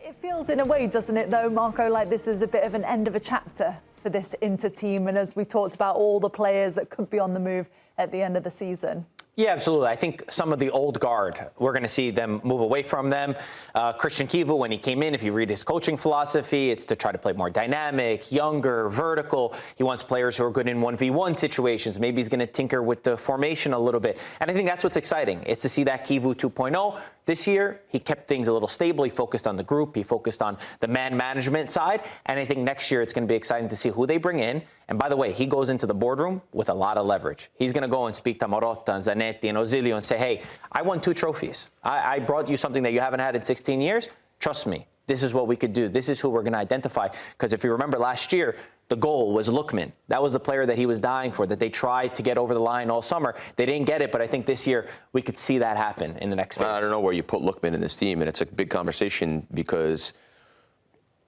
It feels in a way, doesn't it, though, Marco, like this is a bit of an end of a chapter for this Inter team. And as we talked about, all the players that could be on the move at the end of the season. Yeah, absolutely. I think some of the old guard, we're going to see them move away from them. Cristian Chivu, when he came in, if you read his coaching philosophy, it's to try to play more dynamic, younger, vertical. He wants players who are good in 1v1 situations. Maybe he's going to tinker with the formation a little bit. And I think that's what's exciting. It's to see that Chivu 2.0. This year, he kept things a little stable. He focused on the group. He focused on the man management side. And I think next year it's going to be exciting to see who they bring in. And by the way, he goes into the boardroom with a lot of leverage. He's going to go and speak to Marotta and Zanetti and Ozilio and say, hey, I won 2 trophies. I brought you something that you haven't had in 16 years. Trust me, this is what we could do. This is who we're going to identify. Because if you remember last year, the goal was Lookman. That was the player that he was dying for, that they tried to get over the line all summer. They didn't get it, but I think this year we could see that happen in the next phase. I don't know where you put Lookman in this team, and it's a big conversation because,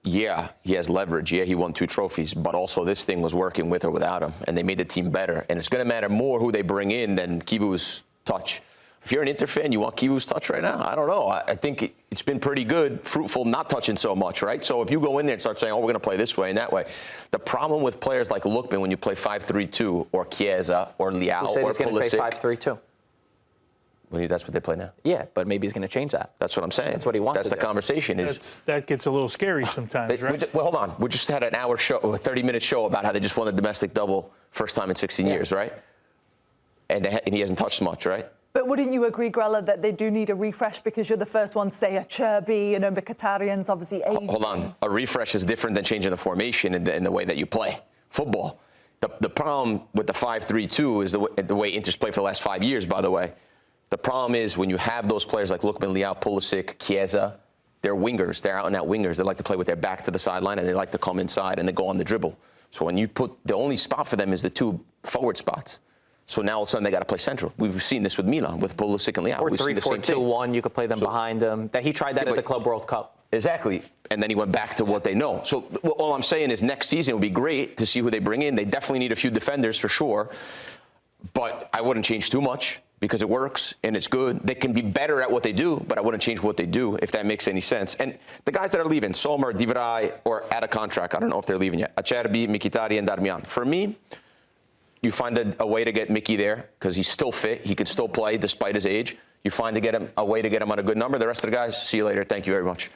yeah, he has leverage. Yeah, he won 2 trophies, but also this thing was working with or without him, and they made the team better. And it's going to matter more who they bring in than Chivu's touch. If you're an Inter fan, you want Chivu's touch right now? I don't know. I think it's been pretty good, fruitful, not touching so much, right? So if you go in there and start saying, oh, we're going to play this way and that way, the problem with players like Lookman when you play 5-3-2 or Chiesa or Leao or Pulisic. He's going to play 5-3-2. Well, that's what they play now. Yeah, but maybe he's going to change that. That's what I'm saying. That's what he wants. That's the conversation. That gets a little scary sometimes, right? Well, hold on. We just had an hour show, a 30-minute show about how they just won the domestic double first time in 16 years, right? And he hasn't touched much, right? But wouldn't you agree, Grella, that they do need a refresh because you're the first one to say a Cherby, you know, Mkhitaryan's obviously aging. Hold on. A refresh is different than changing the formation in the way that you play football. The problem with the 5-3-2 is the way Inter's played for the last 5 years, by the way. The problem is when you have those players like Lookman, Leao, Pulisic, Chiesa, they're wingers. They're out-and-out wingers. They like to play with their back to the sideline, and they like to come inside and they go on the dribble. So when you put the only spot for them is the 2 forward spots. So now all of a sudden they got to play central. We've seen this with Milan, with Pulisic and Leao. Or 3-4-2-1, you could play them behind them. He tried that at the Club World Cup. Exactly. And then he went back to what they know. So all I'm saying is next season it would be great to see who they bring in. They definitely need a few defenders for sure. But I wouldn't change too much because it works and it's good. They can be better at what they do, but I wouldn't change what they do, if that makes any sense. And the guys that are leaving, Sommer, Divrai, or out of contract, I don't know if they're leaving yet, Acerbi, Mkhitaryan, and Darmian. For me, you find a way to get Mickey there because he's still fit. He can still play despite his age. You find a way to get him on a good number. The rest of the guys, see you later. Thank you very much.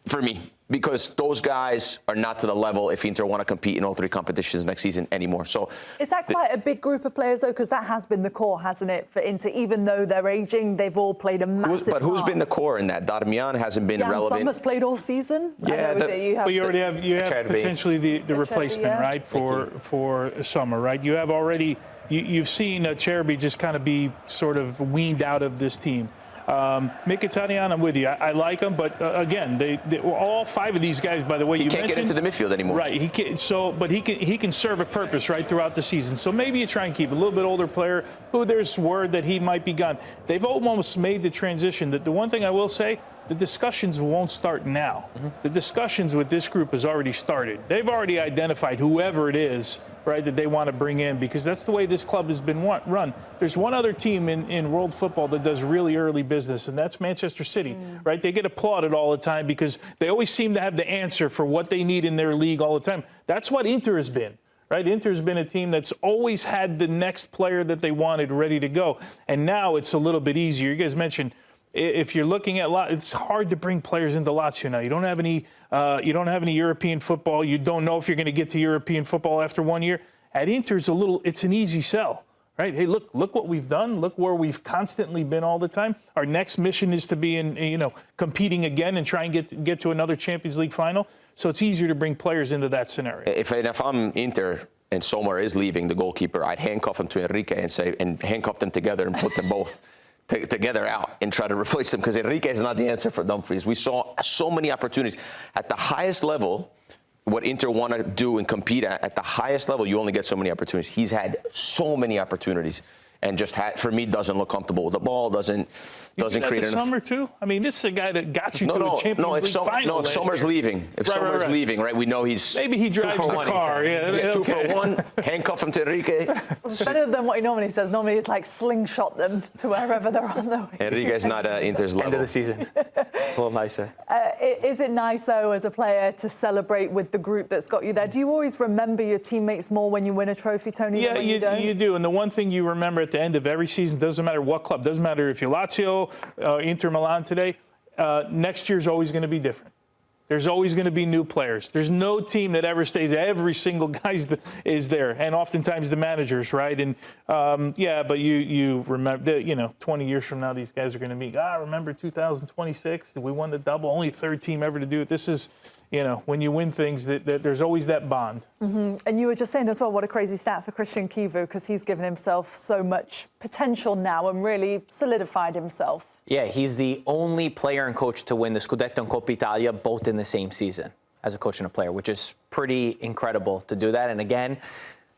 For me, because those guys are not to the level if Inter want to compete in all 3 competitions next season anymore. So is that quite a big group of players, though? Because that has been the core, hasn't it, for Inter? Even though they're aging, they've all played a massive part. But who's been the core in that? Darmian hasn't been relevant. Sommer's played all season. Yeah, but you already have potentially the replacement, right, for Sommer, right? You have already you've seen Cherby just kind of be sort of weaned out of this team. Mkhitaryan, I'm with you. I like him, but again, they all 5 of these guys, by the way, you can't get into the midfield anymore. Right. He can, but he can serve a purpose right throughout the season. So maybe you try and keep a little bit older player who there's word that he might be gone. They've almost made the transition. That the one thing I will say, the discussions won't start now. The discussions with this group has already started. They've already identified whoever it is, right, that they want to bring in, because that's the way this club has been run. There's one other team in world football that does really early business, and that's Manchester City, right? They get applauded all the time because they always seem to have the answer for what they need in their league all the time. That's what Inter has been. Right, Inter's been a team that's always had the next player that they wanted ready to go, and now it's a little bit easier. You guys mentioned if you're looking at it's hard to bring players into Lazio now. You don't have any European football. You don't know if you're going to get to European football after 1 year. At Inter's it's an easy sell, right? Hey, look what we've done. Look where we've constantly been all the time. Our next mission is to be competing again and try and get to another Champions League final. So it's easier to bring players into that scenario. If I'm Inter and Sommer is leaving, the goalkeeper, I'd handcuff him to Enrique and handcuff them together and put them both together out and try to replace them, because Enrique is not the answer for Dumfries. We saw so many opportunities at the highest level. What Inter want to do and compete at the highest level, you only get so many opportunities. He's had so many opportunities and just for me, doesn't look comfortable with the ball, doesn't doesn't create enough. Summer too. I mean, this is a guy that got you to the Champions League final. No, if Sommer's leaving, leaving, right? We know he's maybe he drives the car. Yeah, 2 for 1. Handcuff him to Enrique. It's better than what he normally says. Normally, it's like slingshot them to wherever they're on their way. Enrique's not Inter's level. End of the season. A little nicer. Is it nice, though, as a player, to celebrate with the group that's got you there? Do you always remember your teammates more when you win a trophy, Tony, than when you don't? You do. And the one thing you remember at the end of every season, doesn't matter what club, doesn't matter if you're Lazio, Inter Milan today, next year's always going to be different. There's always going to be new players. There's no team that ever stays. Every single guy is there, and oftentimes the managers, right? And but you remember, 20 years from now, these guys are going to be. Remember 2026? We won the double. Only third team ever to do it. This is, when you win things, that there's always that bond. Mm-hmm. And you were just saying as well, what a crazy stat for Cristian Chivu, because he's given himself so much potential now and really solidified himself. Yeah, he's the only player and coach to win the Scudetto and Coppa Italia both in the same season as a coach and a player, which is pretty incredible to do that. And again,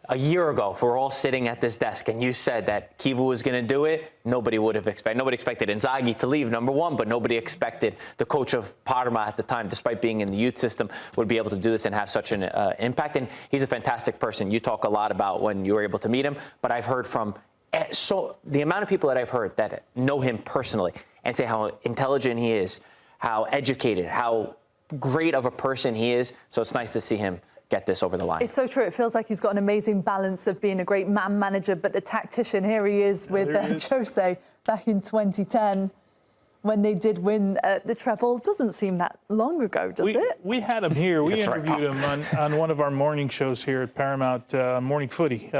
a year ago, if we're all sitting at this desk and you said that Chivu was going to do it, nobody would have expected. Nobody expected Inzaghi to leave, number one, but nobody expected the coach of Parma at the time, despite being in the youth system, would be able to do this and have such an impact. And he's a fantastic person. You talk a lot about when you were able to meet him, but I've heard from the amount of people that I've heard that know him personally and say how intelligent he is, how educated, how great of a person he is. So it's nice to see him get this over the line. It's so true. It feels like he's got an amazing balance of being a great man manager, but the tactician. Here he is with Jose back in 2010 when they did win the treble. Doesn't seem that long ago, does it? We had him here. We interviewed him on one of our morning shows here at Paramount, Morning Footy.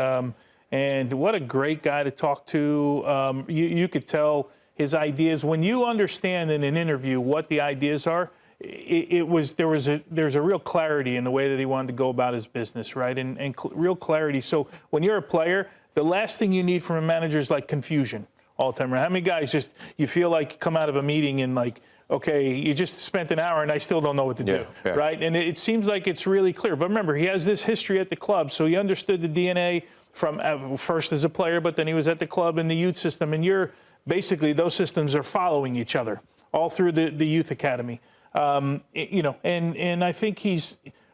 And what a great guy to talk to. You could tell his ideas. When you understand in an interview what the ideas are, there's a real clarity in the way that he wanted to go about his business, right? And real clarity. So when you're a player, the last thing you need from a manager is like confusion all the time. Right? How many guys you feel like you come out of a meeting and like, okay, you just spent an hour and I still don't know what to do, right? And it seems like it's really clear. But remember, he has this history at the club, so he understood the DNA from first as a player, but then he was at the club in the youth system. And basically those systems are following each other all through the youth academy. And I think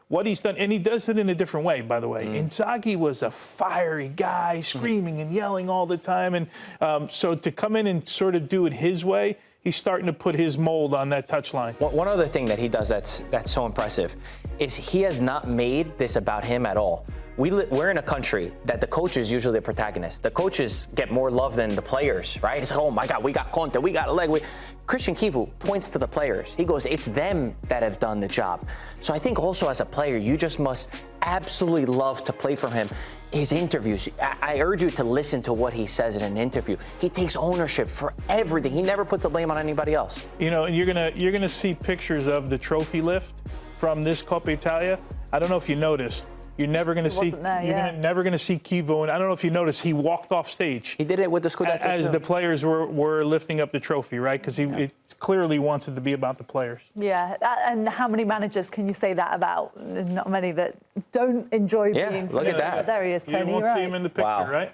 what he's done, and he does it in a different way, by the way. Inzaghi was a fiery guy, screaming and yelling all the time. And so to come in and sort of do it his way, he's starting to put his mold on that touchline. One other thing that he does that's so impressive is he has not made this about him at all. We're in a country that the coach is usually the protagonist. The coaches get more love than the players, right? It's like, oh my God, we got Conte, we got Allegri. Cristian Chivu points to the players. He goes, it's them that have done the job. So I think also as a player, you just must absolutely love to play for him. His interviews, I urge you to listen to what he says in an interview. He takes ownership for everything. He never puts the blame on anybody else. And you're gonna see pictures of the trophy lift from this Coppa Italia. I don't know if you noticed. You're never going to see. Never going to see Chivu. And I don't know if you noticed, he walked off stage. He did it with the Scudetto as the players were lifting up the trophy, right? Because he clearly wants it to be about the players. Yeah, and how many managers can you say that about? Not many that don't enjoy being. Look at that. There he is, Tony. You won't see him in the picture, right?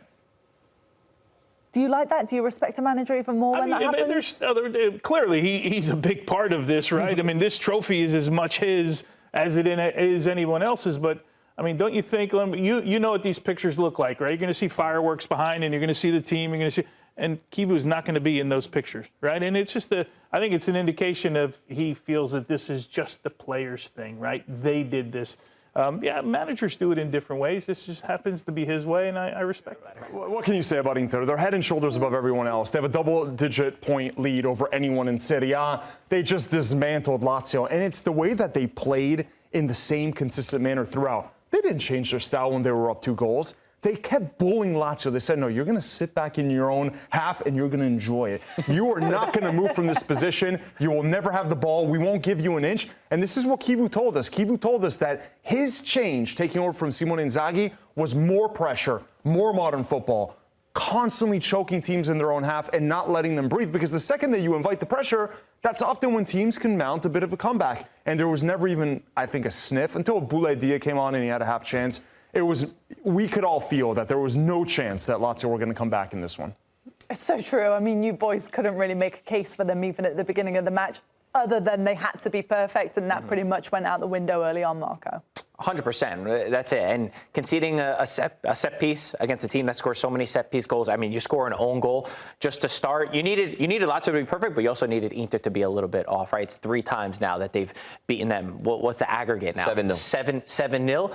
Do you like that? Do you respect a manager even more when that happens? Clearly, he's a big part of this, right? I mean, this trophy is as much his as it is anyone else's, but. I mean, don't you think, you know what these pictures look like, right? You're going to see fireworks behind, and you're going to see the team, and Chivu's not going to be in those pictures, right? And it's just I think it's an indication of he feels that this is just the players' thing, right? They did this. Managers do it in different ways. This just happens to be his way, and I respect that. What can you say about Inter? They're head and shoulders above everyone else. They have a double-digit point lead over anyone in Serie A. They just dismantled Lazio, and it's the way that they played in the same consistent manner throughout. They didn't change their style when they were up 2 goals. They kept bullying Lazio. They said, no, you're going to sit back in your own half and you're going to enjoy it. You are not going to move from this position. You will never have the ball. We won't give you an inch. And this is what Chivu told us. Chivu told us that his change, taking over from Simone Inzaghi, was more pressure, more modern football, constantly choking teams in their own half and not letting them breathe. Because the second that you invite the pressure, that's often when teams can mount a bit of a comeback. And there was never even, I think, a sniff until Boulaye Dia came on and he had a half chance. We could all feel that there was no chance that Lazio were going to come back in this one. It's so true. I mean, you boys couldn't really make a case for them even at the beginning of the match, other than they had to be perfect, and that pretty much went out the window early on, Marco. 100%. That's it. And conceding a set piece against a team that scores so many set piece goals. I mean, you score an own goal just to start. You needed Lazio to be perfect, but you also needed Inter to be a little bit off, right? It's 3 times now that they've beaten them. What's the aggregate now? 7-0. 7-0.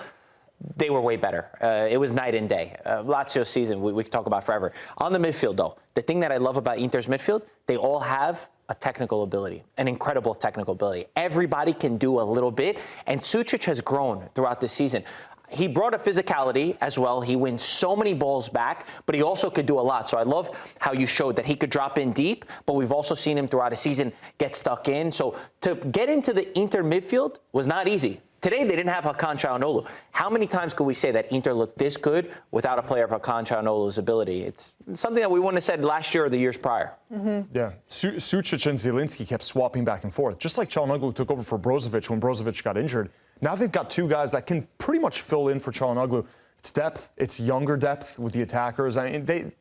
They were way better. It was night and day. Lazio's season, we could talk about forever. On the midfield, though, the thing that I love about Inter's midfield, they all have a technical ability, an incredible technical ability. Everybody can do a little bit, and Sucic has grown throughout the season. He brought a physicality as well. He wins so many balls back, but he also could do a lot. So I love how you showed that he could drop in deep, but we've also seen him throughout a season get stuck in. So to get into the Inter midfield was not easy. Today, they didn't have Hakan Çalhanoğlu. How many times could we say that Inter looked this good without a player of Hakan Çalhanoğlu's ability? It's something that we wouldn't have said last year or the years prior. Yeah, Sucic and Zielinski kept swapping back and forth, just like Çalhanoğlu took over for Brozovic when Brozovic got injured. Now they've got 2 guys that can pretty much fill in for Çalhanoğlu. It's depth, it's younger depth with the attackers. I mean,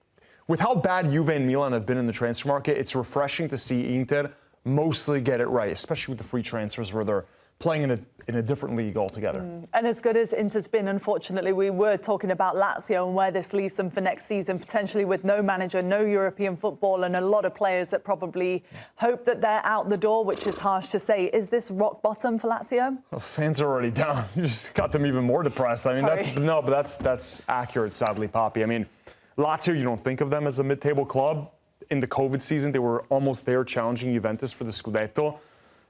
with how bad Juve and Milan have been in the transfer market, it's refreshing to see Inter mostly get it right, especially with the free transfers where they're playing in a different league altogether. And as good as Inter's been, unfortunately, we were talking about Lazio and where this leaves them for next season, potentially with no manager, no European football, and a lot of players that probably hope that they're out the door, which is harsh to say. Is this rock bottom for Lazio? Well, fans are already down. You just got them even more depressed. I mean, that's accurate, sadly, Poppy. I mean, Lazio, you don't think of them as a mid-table club. In the COVID season, they were almost there challenging Juventus for the Scudetto.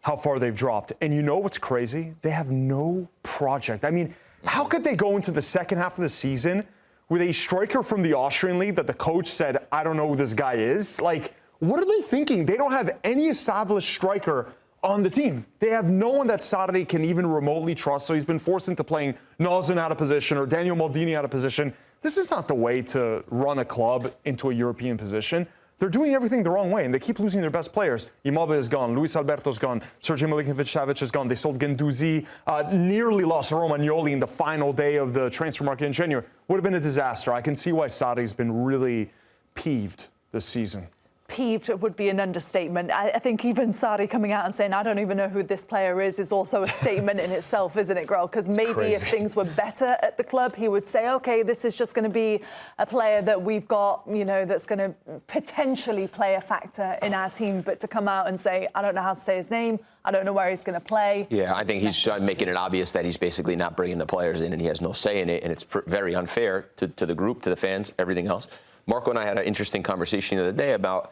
How far they've dropped. And you know what's crazy? They have no project. I mean, how could they go into the second half of the season with a striker from the Austrian league that the coach said, I don't know who this guy is? Like, what are they thinking? They don't have any established striker on the team. They have no one that Sarri can even remotely trust, so he's been forced into playing Nozin out of position or Daniel Maldini out of position. This is not the way to run a club into a European position. They're doing everything the wrong way, and they keep losing their best players. Immobile is gone. Luis Alberto's gone. Sergio Milinkovic-Savic is gone. They sold Guendouzi. Nearly lost Romagnoli in the final day of the transfer market in January. Would have been a disaster. I can see why Sarri's been really peeved this season. Peeved would be an understatement. I think even Sarri coming out and saying, I don't even know who this player is also a statement in itself, isn't it, Grell? Because maybe if things were better at the club, he would say, OK, this is just going to be a player that we've got, you know, that's going to potentially play a factor in our team. But to come out and say, I don't know how to say his name, I don't know where he's going to play. Yeah, I think he's making it obvious that he's basically not bringing the players in and he has no say in it. And it's very unfair to the group, to the fans, everything else. Marco and I had an interesting conversation the other day about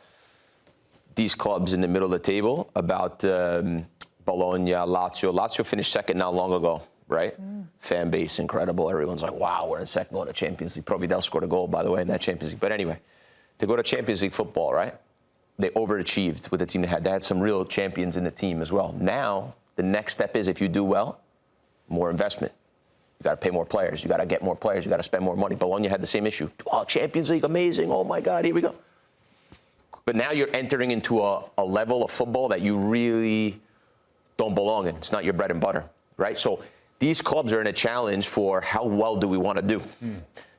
these clubs in the middle of the table, about Bologna, Lazio. Lazio finished second not long ago, right? Fan base, incredible. Everyone's like, wow, we're in second, going to Champions League. Probably they'll score a goal, by the way, in that Champions League. But anyway, to go to Champions League football, right? They overachieved with the team they had. They had some real champions in the team as well. Now, the next step is if you do well, more investment. You got to pay more players. You got to get more players. You got to spend more money. Bologna had the same issue. Oh, Champions League, amazing. Oh, my God, here we go. But now you're entering into a level of football that you really don't belong in. It's not your bread and butter, right? So these clubs are in a challenge for how well do we want to do.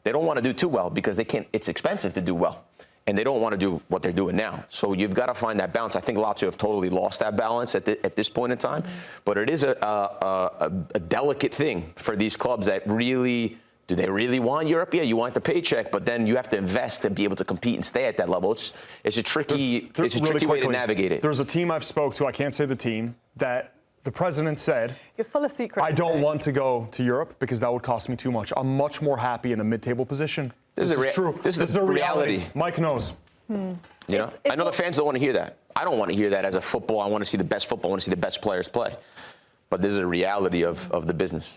They don't want to do too well because they can't. It's expensive to do well. And they don't want to do what they're doing now. So you've got to find that balance. I think Lazio have totally lost that balance at this point in time. But it is a delicate thing for these clubs that really, do they really want Europe? Yeah, you want the paycheck, but then you have to invest to be able to compete and stay at that level. It's a tricky way to navigate it. There's a team I've spoke to, I can't say the team, that the president said, you're full of secrets. I don't want to go to Europe because that would cost me too much. I'm much more happy in a mid-table position. This is true. This is a reality. Mike knows. You know, I know the fans don't want to hear that. I don't want to hear that as a football. I want to see the best football. I want to see the best players play. But this is a reality of the business.